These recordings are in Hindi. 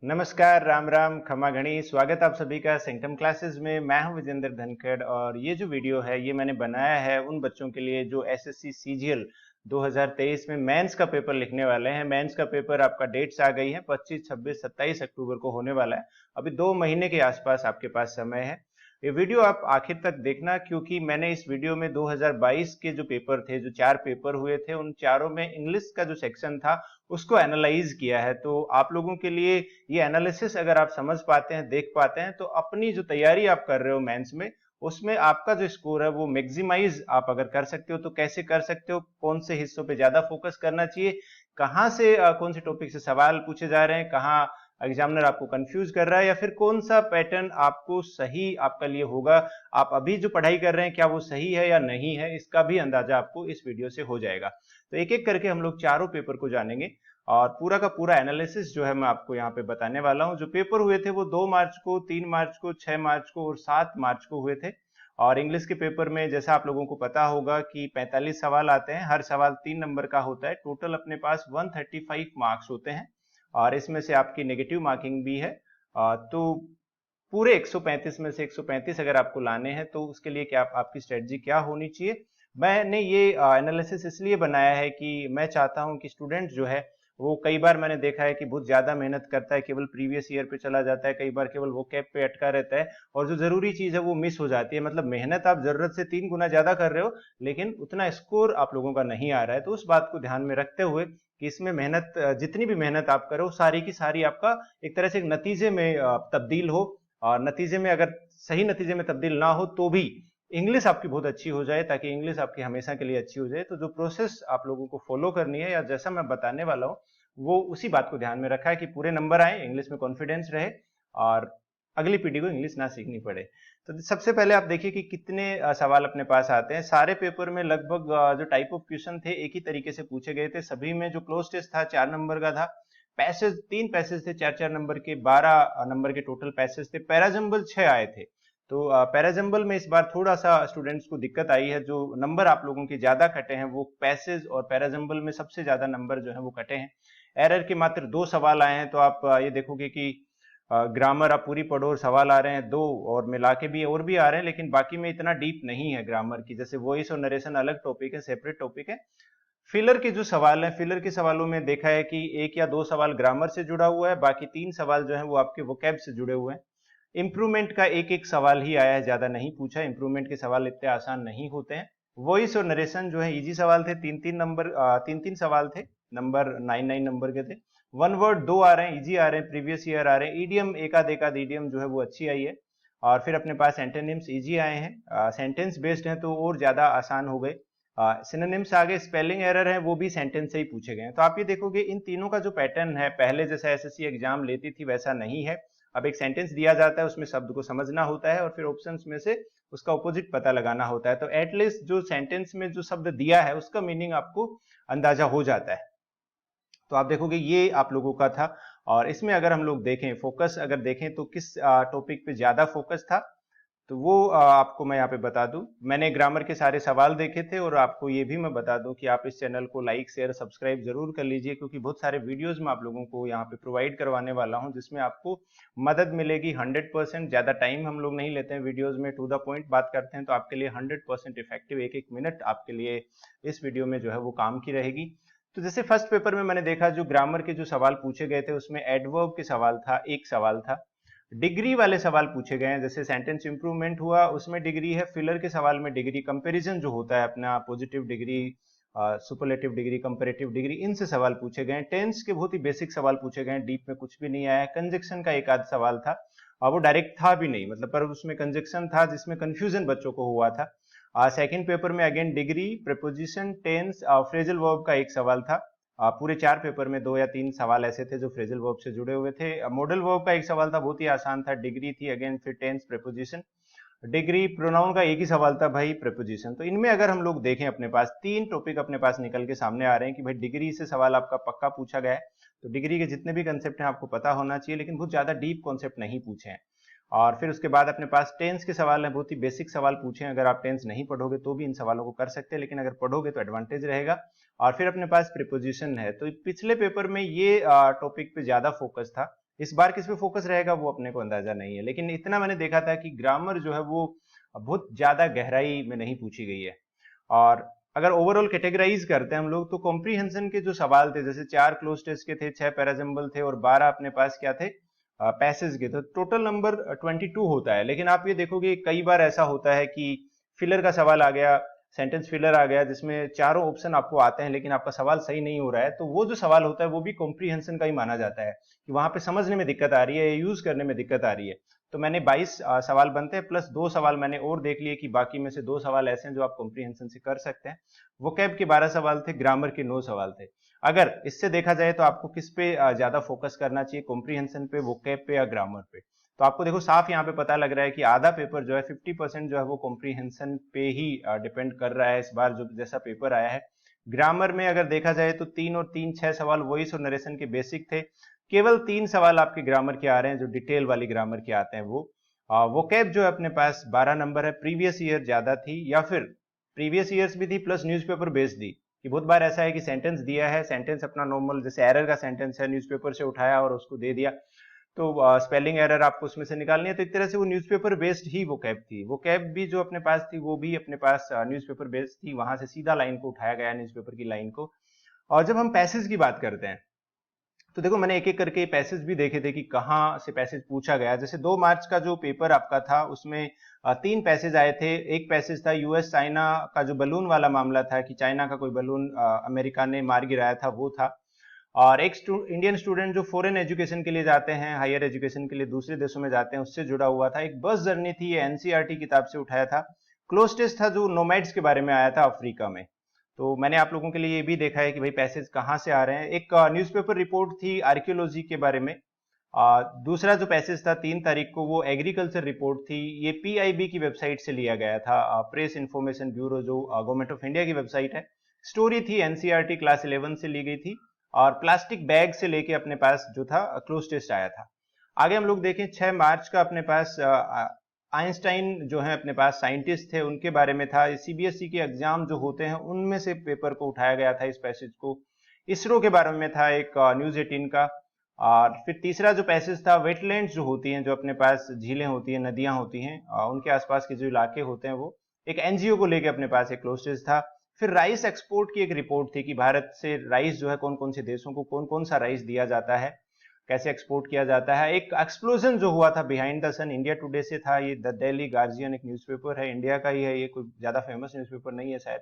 नमस्कार, राम राम, खमा घणी। स्वागत आप सभी का सेंटम क्लासेस में। मैं हूं विजेंद्र धनखड़ और ये जो वीडियो है ये मैंने बनाया है उन बच्चों के लिए जो एसएससी सीजीएल 2023 में मेंस का पेपर लिखने वाले हैं। मेंस का पेपर आपका डेट्स आ गई है, 25, 26, 27 अक्टूबर को होने वाला है। अभी 2 महीने के आसपास आपके पास समय है। ये वीडियो आप आखिर तक देखना, क्योंकि मैंने इस वीडियो में 2022 के जो पेपर थे, जो 4 पेपर हुए थे, उन चारों में इंग्लिश का जो सेक्शन था उसको एनालाइज किया है। तो आप लोगों के लिए ये एनालिसिस अगर आप समझ पाते हैं, देख पाते हैं, तो अपनी जो तैयारी आप कर रहे हो मेंस में, उसमें आपका जो स्कोर है वो मैक्सिमाइज आप अगर कर सकते हो तो कैसे कर सकते हो, कौन से हिस्सों पे ज्यादा फोकस करना चाहिए, कहाँ से कौन से टॉपिक से सवाल पूछे जा रहे हैं, कहाँ एग्जामिनर आपको कंफ्यूज कर रहा है, या फिर कौन सा पैटर्न आपको सही आपका लिए होगा। आप अभी जो पढ़ाई कर रहे हैं क्या वो सही है या नहीं है, इसका भी अंदाजा आपको इस वीडियो से हो जाएगा। तो एक एक करके हम लोग चारों पेपर को जानेंगे और पूरा का पूरा एनालिसिस जो है मैं आपको यहाँ पे बताने वाला हूँ। जो पेपर हुए थे वो 2 मार्च को, 3 मार्च को, 6 मार्च को और 7 मार्च को हुए थे। और इंग्लिश के पेपर में जैसा आप लोगों को पता होगा कि 45 सवाल आते हैं, हर सवाल 3 नंबर का होता है। टोटल अपने पास 135 मार्क्स होते हैं और इसमें से आपकी नेगेटिव मार्किंग भी है। तो पूरे 135 में से 135 अगर आपको लाने हैं तो उसके लिए क्या आपकी स्ट्रेटजी क्या होनी चाहिए। मैंने ये एनालिसिस इसलिए बनाया है कि मैं चाहता हूं कि स्टूडेंट जो है वो, कई बार मैंने देखा है कि बहुत ज्यादा मेहनत करता है, केवल प्रीवियस ईयर पे चला जाता है, कई बार केवल वो कैप पे अटका रहता है और जो जरूरी चीज है वो मिस हो जाती है। मतलब मेहनत आप जरूरत से 3 गुना ज्यादा कर रहे हो लेकिन उतना स्कोर आप लोगों का नहीं आ रहा है। तो उस बात को ध्यान में रखते हुए कि इसमें मेहनत, जितनी भी मेहनत आप करो सारी की सारी आपका एक तरह से एक नतीजे में तब्दील हो। और नतीजे में अगर सही नतीजे में तब्दील ना हो तो भी इंग्लिश आपकी बहुत अच्छी हो जाए, ताकि इंग्लिश आपकी हमेशा के लिए अच्छी हो जाए। तो जो प्रोसेस आप लोगों को फॉलो करनी है या जैसा मैं बताने वाला हूँ वो उसी बात को ध्यान में रखा है कि पूरे नंबर आए, इंग्लिश में कॉन्फिडेंस रहे और अगली पीढ़ी को इंग्लिश ना सीखनी पड़े। तो सबसे पहले आप देखिए कि कितने सवाल अपने पास आते हैं। सारे पेपर में लगभग जो टाइप ऑफ क्वेश्चन थे एक ही तरीके से पूछे गए थे। सभी में जो क्लोज टेस्ट था 4 नंबर का था। पैसेज 3 पैसेज थे 4 4 नंबर के, 12 नंबर के टोटल पैसेज थे। पैराजम्बल 6 आए थे। तो पैराजम्बल में इस बार थोड़ा सा स्टूडेंट्स को दिक्कत आई है। जो नंबर आप लोगों के ज्यादा कटे हैं वो पैसेज और पैराजम्बल में सबसे ज्यादा नंबर जो है वो कटे हैं। एरर के मात्र 2 सवाल आए हैं। तो आप ये देखोगे कि ग्रामर आप पूरी पढ़ो और सवाल आ रहे हैं 2, और मिला के भी और भी आ रहे हैं, लेकिन बाकी में इतना डीप नहीं है ग्रामर की। जैसे वॉइस और नरेशन अलग टॉपिक है, सेपरेट टॉपिक है। फिलर के जो सवाल हैं, फिलर के सवालों में देखा है कि 1 या 2 सवाल ग्रामर से जुड़ा हुआ है, बाकी 3 सवाल जो है वो आपके वोकैब से जुड़े हुए हैं। इंप्रूवमेंट का एक एक सवाल ही आया है, ज्यादा नहीं पूछा। इंप्रूवमेंट के सवाल इतने आसान नहीं होते हैं। वॉइस और नरेशन जो है इजी सवाल थे, 3 3 नंबर, 3 3 सवाल थे, नंबर 9 9 नंबर के थे। वन वर्ड 2 आ रहे हैं, इजी आ रहे हैं, प्रीवियस ईयर आ रहे हैं। ईडीएम एक आध ईडीएम जो है वो अच्छी आई है। और फिर अपने पास एंटोनिम्स इजी आए हैं, सेंटेंस बेस्ड हैं तो और ज्यादा आसान हो गए। सिनोनिम्स आगे, स्पेलिंग एरर है वो भी सेंटेंस से ही पूछे गए हैं। तो आप ये देखोगे इन तीनों का जो पैटर्न है, पहले जैसा एसएससी एग्जाम लेती थी वैसा नहीं है। अब एक सेंटेंस दिया जाता है, उसमें शब्द को समझना होता है और फिर ऑप्शंस में से उसका ऑपोजिट पता लगाना होता है। तो एटलीस्ट जो सेंटेंस में जो शब्द दिया है उसका मीनिंग आपको अंदाजा हो जाता है। तो आप देखोगे ये आप लोगों का था। और इसमें अगर हम लोग देखें, फोकस अगर देखें तो किस टॉपिक पे ज्यादा फोकस था, तो वो आपको मैं यहाँ पे बता दूं। मैंने ग्रामर के सारे सवाल देखे थे और आपको ये भी मैं बता दूं कि आप इस चैनल को लाइक शेयर सब्सक्राइब जरूर कर लीजिए, क्योंकि बहुत सारे वीडियोस मैं आप लोगों को यहाँ पे प्रोवाइड करवाने वाला हूँ जिसमें आपको मदद मिलेगी 100%। ज्यादा टाइम हम लोग नहीं लेते हैं वीडियोज में, टू द पॉइंट बात करते हैं। तो आपके लिए 100% इफेक्टिव, एक एक मिनट आपके लिए इस वीडियो में जो है वो काम की रहेगी। तो जैसे फर्स्ट पेपर में मैंने देखा जो ग्रामर के जो सवाल पूछे गए थे उसमें एडवर्ब के सवाल था, एक सवाल था। डिग्री वाले सवाल पूछे गए हैं, जैसे सेंटेंस इंप्रूवमेंट हुआ उसमें डिग्री है, फिलर के सवाल में डिग्री, कंपैरिजन जो होता है अपना, positive degree, superlative degree, comparative degree, इनसे सवाल पूछे गए हैं। टेंस के बहुत ही बेसिक सवाल पूछे गए हैं, डीप में कुछ भी नहीं आया है। कंजक्शन का एक आध सवाल था और वो डायरेक्ट था भी नहीं, मतलब पर उसमें कंजक्शन था जिसमें कंफ्यूजन बच्चों को हुआ था। सेकंड पेपर में again degree, preposition, tense, phrasal verb का एक सवाल था। पूरे 4 पेपर में 2 या 3 सवाल ऐसे थे जो फ्रेजल वर्ब से जुड़े हुए थे। मॉडल वर्ब का एक सवाल था, बहुत ही आसान था। डिग्री थी अगेन, फिर टेंस, प्रीपोजिशन, डिग्री, प्रोनाउन का एक ही सवाल था भाई, प्रीपोजिशन। तो इनमें अगर हम लोग देखें अपने पास 3 टॉपिक अपने पास निकल के सामने आ रहे हैं कि भाई डिग्री से सवाल आपका पक्का पूछा गया है। तो डिग्री के जितने भी कंसेप्ट हैं आपको पता होना चाहिए, लेकिन बहुत ज्यादा डीप कॉन्सेप्ट नहीं पूछे हैं। और फिर उसके बाद अपने पास टेंस के सवाल हैं, बहुत ही बेसिक सवाल पूछे हैं। अगर आप टेंस नहीं पढ़ोगे तो भी इन सवालों को कर सकते हैं, लेकिन अगर पढ़ोगे तो एडवांटेज रहेगा। और फिर अपने पास प्रीपोजिशन है। तो पिछले पेपर में ये टॉपिक पे ज्यादा फोकस था, इस बार किस पे फोकस रहेगा वो अपने को अंदाजा नहीं है, लेकिन इतना मैंने देखा था कि ग्रामर जो है वो बहुत ज्यादा गहराई में नहीं पूछी गई है। और अगर ओवरऑल कैटेगराइज करते हैं हम लोग तो कॉम्प्रीहेंशन के जो सवाल थे, जैसे 4 क्लोज टेस्ट के थे, 6 पैराजम्बल थे और 12 अपने पास क्या थे, पैसेज के, तो टोटल नंबर 22 होता है। लेकिन आप ये देखोगे कई बार ऐसा होता है कि फिलर का सवाल आ गया, सेंटेंस फिलर आ गया, जिसमें चारों ऑप्शन आपको आते हैं लेकिन आपका सवाल सही नहीं हो रहा है, तो वो जो सवाल होता है वो भी कॉम्प्रीहेंशन का ही माना जाता है कि वहां पे समझने में दिक्कत आ रही है, यूज करने में दिक्कत आ रही है। तो मैंने 22 सवाल बनते हैं, प्लस 2 सवाल मैंने और देख लिए कि बाकी में से 2 सवाल ऐसे हैं जो आप कॉम्प्रीहेंशन से कर सकते हैं। वोकैब के 12 सवाल थे, ग्रामर के 9 सवाल थे। अगर इससे देखा जाए तो आपको किस पे ज्यादा फोकस करना चाहिए, कॉम्प्रीहेंशन पे, वोकैब पे या ग्रामर पे, तो आपको देखो साफ यहाँ पे पता लग रहा है कि आधा पेपर जो है 50% जो है वो कॉम्प्रीहेंशन पे ही डिपेंड कर रहा है इस बार जो जैसा पेपर आया है। ग्रामर में अगर देखा जाए तो 3 और 3 6 सवाल वॉइस और नरेशन के बेसिक थे, केवल 3 सवाल आपके ग्रामर के आ रहे हैं जो डिटेल वाली ग्रामर के आते हैं वो। वोकैब जो है अपने पास 12 नंबर है, प्रीवियस ईयर ज्यादा थी या फिर प्रीवियस ईयर्स भी थी प्लस न्यूज़पेपर बेस्ड थी, कि बहुत बार ऐसा है कि सेंटेंस दिया है, सेंटेंस अपना नॉर्मल जैसे एरर का सेंटेंस है, न्यूज़पेपर से उठाया और उसको दे दिया, तो स्पेलिंग एरर आपको उसमें से निकालनी है, तो एक तरह से वो न्यूज़पेपर बेस्ड ही वोकैब थी। वोकैब भी जो अपने पास थी वो भी अपने पास न्यूज़पेपर बेस्ड थी, वहां से सीधा लाइन को उठाया गया न्यूज़पेपर की लाइन को। और जब हम पैसेज की बात करते हैं तो देखो मैंने एक एक करके पैसेज भी देखे थे कि कहाँ से पैसेज पूछा गया। जैसे 2 मार्च का जो पेपर आपका था उसमें 3 पैसेज आए थे। एक पैसेज था यूएस चाइना का जो बलून वाला मामला था कि चाइना का कोई बलून अमेरिका ने मार गिराया था, वो था। और एक इंडियन स्टूडेंट जो फॉरेन एजुकेशन के लिए जाते हैं, हायर एजुकेशन के लिए दूसरे देशों में जाते हैं, उससे जुड़ा हुआ था। एक बस जर्नी थी, ये एनसीईआरटी किताब से उठाया था। क्लोज टेस्ट था जो नोमैड्स के बारे में आया था अफ्रीका में। तो मैंने आप लोगों के लिए ये भी देखा है कि भाई पैसेज कहाँ से आ रहे हैं। एक न्यूज़पेपर रिपोर्ट थी आर्कियोलॉजी के बारे में। दूसरा जो पैसेज था 3 तारीख को वो एग्रीकल्चर रिपोर्ट थी, ये पीआईबी की वेबसाइट से लिया गया था, प्रेस इंफॉर्मेशन ब्यूरो जो गवर्नमेंट ऑफ इंडिया की वेबसाइट है। स्टोरी थी एनसीईआरटी क्लास 11 से ली गई थी। और प्लास्टिक बैग से लेके अपने पास जो था क्लोज टेस्ट आया था। आगे हम लोग देखें 6 मार्च का अपने पास आइंस्टाइन जो है अपने पास साइंटिस्ट थे, उनके बारे में था। सीबीएसई के एग्जाम जो होते हैं उनमें से पेपर को उठाया गया था इस पैसेज को। इसरो के बारे में था एक न्यूज 18 का। और फिर तीसरा जो पैसेज था वेटलैंड्स जो होती हैं, जो अपने पास झीलें होती हैं, नदियां होती हैं, उनके आसपास के जो इलाके होते हैं, वो एक एनजीओ को लेके अपने पास एक क्लोज टेस्ट था। फिर राइस एक्सपोर्ट की एक रिपोर्ट थी कि भारत से राइस जो है कौन कौन से देशों को कौन कौन सा राइस दिया जाता है, कैसे एक्सपोर्ट किया जाता है। एक एक्सप्लोजन जो हुआ था behind the sun, India Today से था, ये द दिल्ली गार्जियन एक न्यूज़पेपर है, इंडिया का ही है, ये कोई ज्यादा फेमस न्यूज़पेपर नहीं है शायद।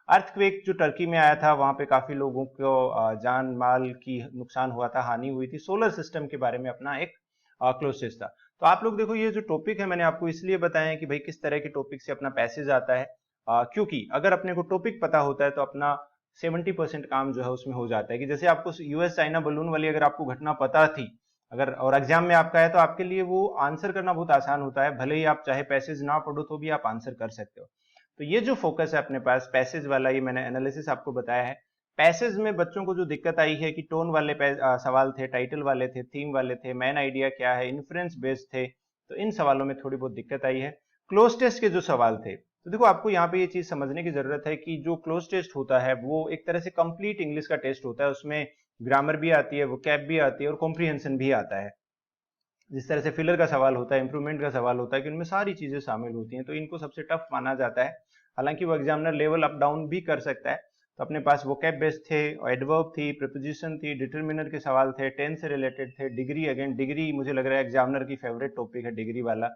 अर्थक्वेक जो टर्की में आया था, वहां पे काफी लोगों को जान माल की नुकसान हुआ था, हानि हुई थी। सोलर सिस्टम के बारे में अपना एक क्लोज टेस्ट था। तो आप लोग देखो ये जो टॉपिक है मैंने आपको इसलिए बताया कि भाई किस तरह के टॉपिक से अपना पैसेज आता है, क्योंकि अगर अपने को टॉपिक पता होता है तो अपना 70% काम जो है उसमें हो जाता है। कि जैसे आपको यूएस चाइना बलून वाली अगर आपको घटना पता थी अगर, और एग्जाम में आपका है, तो आपके लिए वो आंसर करना बहुत आसान होता है, भले ही आप चाहे पैसेज ना पढ़ो तो भी आप आंसर कर सकते हो। तो ये जो फोकस है अपने पास पैसेज वाला, ये मैंने एनालिसिस आपको बताया है। पैसेज में बच्चों को जो दिक्कत आई है कि टोन वाले सवाल थे, टाइटल वाले थे, थीम वाले थे, मेन आइडिया क्या है, इन्फ्रेंस बेस्ड थे, तो इन सवालों में थोड़ी बहुत दिक्कत आई है। क्लोज टेस्ट के जो सवाल थे, तो देखो आपको यहाँ पे ये चीज समझने की जरूरत है कि जो क्लोज टेस्ट होता है वो एक तरह से कंप्लीट इंग्लिश का टेस्ट होता है। उसमें ग्रामर भी आती है, वोकैब भी आती है और कॉम्प्रीहेंशन भी आता है। जिस तरह से फिलर का सवाल होता है, इंप्रूवमेंट का सवाल होता है, कि उनमें सारी चीजें शामिल होती हैं, तो इनको सबसे टफ माना जाता है। हालांकि वो एग्जामिनर लेवल अप डाउन भी कर सकता है। तो अपने पास वोकैब बेस्ड थे, एडवर्ब थी, प्रीपोजिशन थी, डिटरमिनर के सवाल थे, टेंस से रिलेटेड थे, डिग्री, अगेन डिग्री मुझे लग रहा है एग्जामिनर की फेवरेट टॉपिक है डिग्री वाला।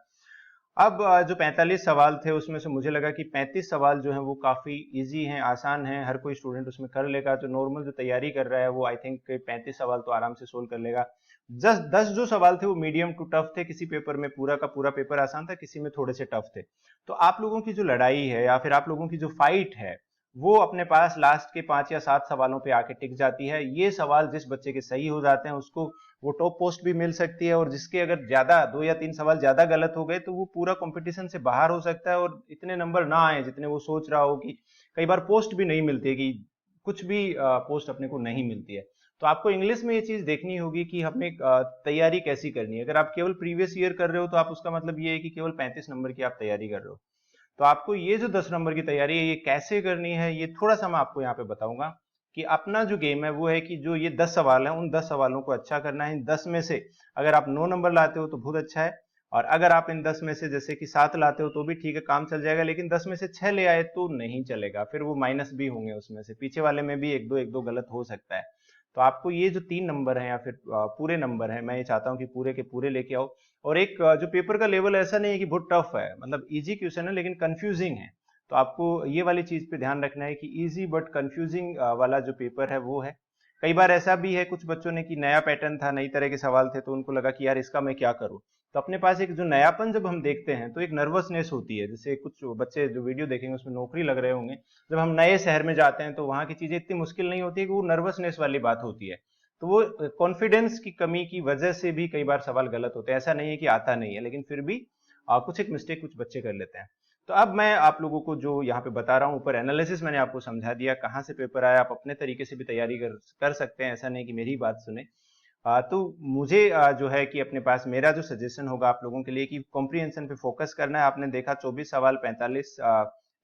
अब जो 45 सवाल थे उसमें से मुझे लगा कि 35 सवाल जो हैं वो काफी इजी हैं, आसान हैं, हर कोई स्टूडेंट उसमें कर लेगा। जो नॉर्मल जो तैयारी कर रहा है वो आई थिंक 35 सवाल तो आराम से सोल्व कर लेगा। 10 जो सवाल थे वो मीडियम टू टफ थे, किसी पेपर में पूरा का पूरा पेपर आसान था, किसी में थोड़े से टफ थे। तो आप लोगों की जो लड़ाई है या फिर आप लोगों की जो फाइट है वो अपने पास लास्ट के 5 या 7 सवालों पे आके टिक जाती है। ये सवाल जिस बच्चे के सही हो जाते हैं उसको वो टॉप पोस्ट भी मिल सकती है, और जिसके अगर ज्यादा 2 या 3 सवाल ज्यादा गलत हो गए तो वो पूरा कंपटीशन से बाहर हो सकता है और इतने नंबर ना आए जितने वो सोच रहा हो। कि कई बार पोस्ट भी नहीं मिलती है, कि कुछ भी पोस्ट अपने को नहीं मिलती है। तो आपको इंग्लिश में ये चीज देखनी होगी कि हमें तैयारी कैसी करनी है। अगर आप केवल प्रीवियस ईयर कर रहे हो तो आप उसका मतलब ये है कि केवल 35 नंबर की आप तैयारी कर रहे हो। तो आपको ये जो 10 नंबर की तैयारी है ये कैसे करनी है, ये थोड़ा सा मैं आपको यहाँ पे बताऊंगा कि अपना जो गेम है वो है कि जो ये 10 सवाल हैं उन 10 सवालों को अच्छा करना है। इन 10 में से अगर आप 9 नंबर लाते हो तो बहुत अच्छा है, और अगर आप इन 10 में से जैसे कि 7 लाते हो तो भी ठीक है, काम चल जाएगा, लेकिन 10 में से 6 ले आए तो नहीं चलेगा, फिर वो माइनस भी होंगे, उसमें से पीछे वाले में भी एक दो गलत हो सकता है। तो आपको ये जो 3 नंबर हैं या फिर पूरे नंबर हैं, मैं ये चाहता हूँ कि पूरे के पूरे लेके आओ। और एक जो पेपर का लेवल ऐसा नहीं है कि बहुत टफ है, मतलब इजी क्वेश्चन है लेकिन कंफ्यूजिंग है, तो आपको ये वाली चीज पे ध्यान रखना है कि इजी बट कंफ्यूजिंग वाला जो पेपर है वो है। कई बार ऐसा भी है कुछ बच्चों ने कि नया पैटर्न था, नई तरह के सवाल थे, तो उनको लगा कि यार इसका मैं क्या करूं। तो अपने पास एक जो नयापन जब हम देखते हैं तो एक नर्वसनेस होती है, जैसे कुछ बच्चे जो वीडियो देखेंगे उसमें नौकरी लग रहे होंगे, जब हम नए शहर में जाते हैं तो वहां की चीजें इतनी मुश्किल नहीं होती है, कि वो नर्वसनेस वाली बात होती है। तो वो कॉन्फिडेंस की कमी की वजह से भी कई बार सवाल गलत होते हैं, ऐसा नहीं है कि आता नहीं है, लेकिन फिर भी कुछ एक मिस्टेक कुछ बच्चे कर लेते हैं। तो अब मैं आप लोगों को जो यहाँ पे बता रहा हूँ, ऊपर एनालिसिस मैंने आपको समझा दिया, कहाँ से पेपर आया, आप अपने तरीके से भी तैयारी कर सकते हैं, ऐसा नहीं कि मेरी बात सुने। तो मुझे जो है कि अपने पास मेरा जो सजेशन होगा आप लोगों के लिए कि कॉम्प्रीहेंशन पे फोकस करना है। आपने देखा 24 सवाल 45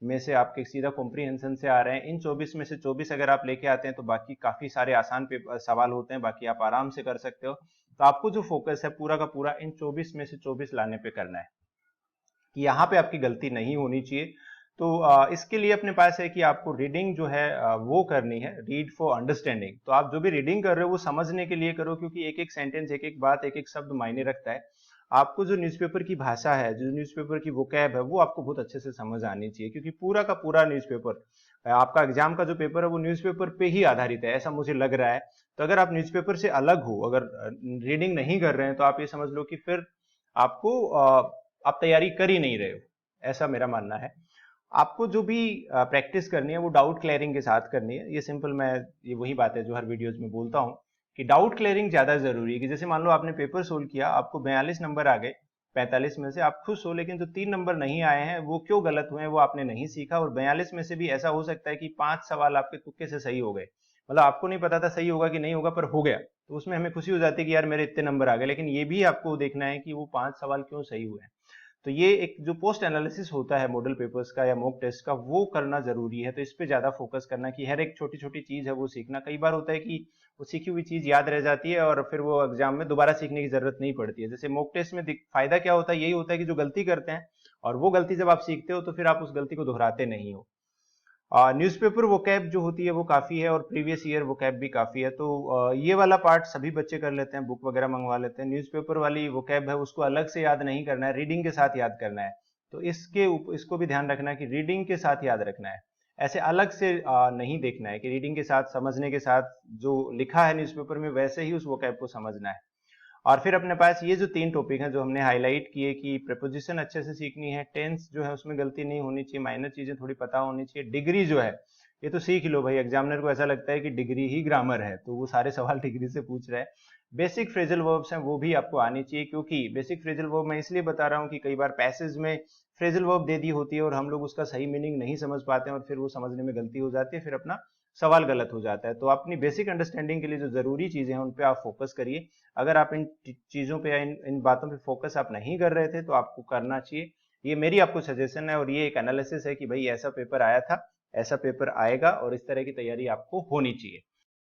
में से आपके सीधा कॉम्प्रीहेंशन से आ रहे हैं। इन 24 में से 24 अगर आप लेके आते हैं तो बाकी काफी सारे आसान सवाल होते हैं, बाकी आप आराम से कर सकते हो। तो आपको जो फोकस है पूरा का पूरा इन 24 में से 24 लाने पे करना है, कि यहाँ पे आपकी गलती नहीं होनी चाहिए। तो इसके लिए अपने पास है कि आपको रीडिंग जो है वो करनी है, रीड फॉर अंडरस्टैंडिंग। तो आप जो भी रीडिंग कर रहे हो वो समझने के लिए करो, क्योंकि एक एक सेंटेंस, एक एक बात, एक एक शब्द मायने रखता है। आपको जो न्यूज़पेपर की भाषा है, जो न्यूज़पेपर की वोकैब है, वो आपको बहुत अच्छे से समझ आनी चाहिए, क्योंकि पूरा का पूरा न्यूज़पेपर, आपका एग्जाम का जो पेपर है वो न्यूज़पेपर पे ही आधारित है, ऐसा मुझे लग रहा है। तो अगर आप न्यूज़पेपर से अलग हो, अगर रीडिंग नहीं कर रहे हैं, तो आप ये समझ लो कि फिर आपको आप तैयारी कर ही नहीं रहे हो, ऐसा मेरा मानना है। आपको जो भी प्रैक्टिस करनी है वो डाउट क्लियरिंग के साथ करनी है। ये सिंपल, मैं ये वही बात है जो हर वीडियोज में बोलता हूँ कि डाउट क्लियरिंग ज्यादा जरूरी है। कि जैसे मान लो आपने पेपर सोल्व किया, आपको 42 नंबर आ गए 45 में से, आप खुश हो, लेकिन जो 3 नंबर नहीं आए हैं वो क्यों गलत हुए हैं वो आपने नहीं सीखा। और 42 में से भी ऐसा हो सकता है कि 5 सवाल आपके तुक्के से सही हो गए, मतलब आपको नहीं पता था सही होगा कि नहीं होगा, पर हो गया, तो उसमें हमें खुशी हो जाती है कि यार मेरे इतने नंबर आ गए। लेकिन ये भी आपको देखना है कि वो 5 सवाल क्यों सही हुए हैं। तो ये एक जो पोस्ट एनालिसिस होता है मॉडल पेपर्स का या मॉक टेस्ट का, वो करना जरूरी है। तो इस पे ज्यादा फोकस करना कि हर एक छोटी छोटी चीज है वो सीखना। कई बार होता है कि वो सीखी हुई चीज याद रह जाती है और फिर वो एग्जाम में दोबारा सीखने की जरूरत नहीं पड़ती है। जैसे मॉक टेस्ट में फायदा क्या होता है, यही होता है कि जो गलती करते हैं और वो गलती जब आप सीखते हो तो फिर आप उस गलती को दोहराते नहीं हो। न्यूज़पेपर वोकैब जो होती है वो काफी है, और प्रीवियस ईयर वोकैब भी काफी है। तो ये वाला पार्ट सभी बच्चे कर लेते हैं, बुक वगैरह मंगवा लेते हैं। न्यूज़पेपर वाली वोकैब है उसको अलग से याद नहीं करना है, रीडिंग के साथ याद करना है। तो इसको भी ध्यान रखना है कि रीडिंग के साथ याद रखना है, ऐसे अलग से नहीं देखना है कि रीडिंग के साथ, समझने के साथ जो लिखा है न्यूज़पेपर में वैसे ही उस वोकैब को समझना है। और फिर अपने पास ये जो 3 टॉपिक हैं जो हमने हाईलाइट किए कि प्रीपोजिशन अच्छे से सीखनी है, टेंस जो है उसमें गलती नहीं होनी चाहिए, माइनर चीजें थोड़ी पता होनी चाहिए, डिग्री जो है ये तो सीख लो भाई, एग्जामिनर को ऐसा लगता है कि डिग्री ही ग्रामर है तो वो सारे सवाल डिग्री से पूछ रहा है। बेसिक फ्रेजल वर्ब्स हैं वो भी आपको आनी चाहिए, क्योंकि बेसिक फ्रेजल वर्ब मैं इसलिए बता रहा हूँ कि कई बार पैसेज में फ्रेजल वर्ब दे दी होती है और हम लोग उसका सही मीनिंग नहीं समझ पाते हैं, और फिर वो समझने में गलती हो जाती है, फिर अपना सवाल गलत हो जाता है। तो अपनी बेसिक अंडरस्टैंडिंग के लिए जो जरूरी चीजें हैं उन पे आप फोकस करिए। अगर आप इन चीजों पे या इन बातों पे फोकस आप नहीं कर रहे थे तो आपको करना चाहिए। ये मेरी आपको सजेशन है, और ये एक एनालिसिस है कि भाई ऐसा पेपर आया था, ऐसा पेपर आएगा, और इस तरह की तैयारी आपको होनी चाहिए।